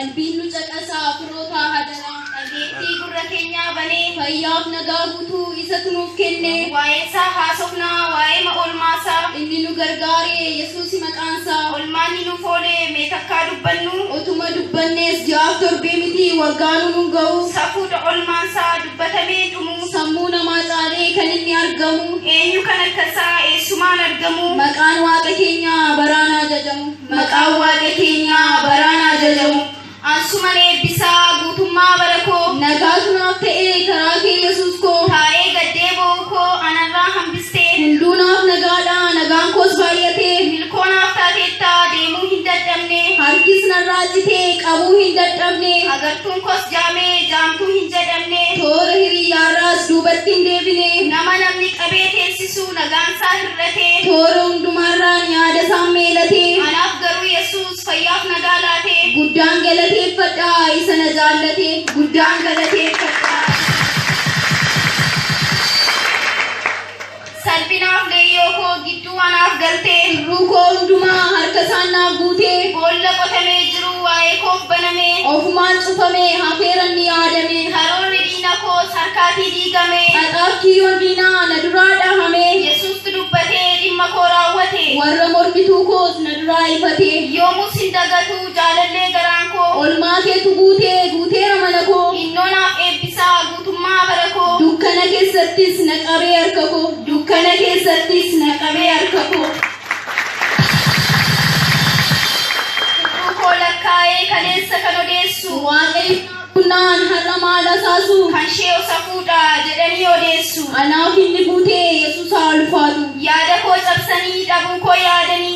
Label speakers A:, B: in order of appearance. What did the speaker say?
A: qalbiin nu caqasaa firoota hadaraa
B: dhageettii gurra keenyaa banee
A: fayyaaf nagaa guutuu isatu nuuf kenne
B: waa'ee isaa haasofnaa waa'ee oolmaasaa
A: inni nu gargaare Yesuus maqaansaa
B: oolmaanni nuuf oole mee takkaa dubbannu
A: otuma dubbannees jaaf torbee miti waggaanu nu ga'u
B: safuudha oolmaansaa dubbatamee dhumu
A: sammuu namaa caalee kan inni argamu
B: eenyu kan akkasaa eessumaan argamu
A: maqaan waaqa keenyaa baraan ajajamu
B: maqaan waaqa keenyaa baraan ajajamu ansuman eebbisaa guutummaa bara koo
A: nagaatu naaf ta'ee karaa kee Yesuus koo
B: taa'ee gaddee ba'uu koo anarraa hambistee
A: hunduu naaf nagaadha nagaan koos baay'atee
B: milkoo naaf taateettaa deemuu hin dadhabne
A: harkis narraa citee qabuu hin dadhabne
B: agartuun koos jaamee jaamtuu hin jedhamne
A: toora hiriyyaarraas duubatti hin deebine
B: nama namni qabee teessisu nagaansaa hir'ate
A: toora hundumaarraan yaada isaan meelate
B: anaaf garuu Yesuus fayyaaf nagaa laate
A: guddaan galateeffadhaa isa na jaallate guddaan galateeffadhaa
B: salphinaaf leeyyoo koo gidduu anaaf galtee
A: hirruu koo hundumaa harka isaan naaf guutee
B: boolla qotamee jiru waa'ee koof baname
A: ofumaan cufamee hafeeran ni yaadame
B: karoorri diina koos harkaatii diigame
A: haxaaf kiyyoon diinaa na duraa dhahame
B: Yesuustu dubbatee dhimma koo raawwate
A: warra mormituu koos na duraa ifate
B: yoomus hin dagatu jaalallee garaan koo
A: olmaa keetu guuteera mana koo
B: innoo naaf eebbisaa guutummaa bara koo
A: dukkana keessattis na qabee harka koo dukkana keessattis na qabee harka koo
B: koo lakkaa'ee kaleessa kan odeessu
A: waaqayyo kunnaan har'a maal asaasu
B: kan shee osafuudha jedhanii odeessu
A: anaaf inni guutee Yesuus haa ulfaatu
B: yaada koo cabsanii dhabuu koo yaadanii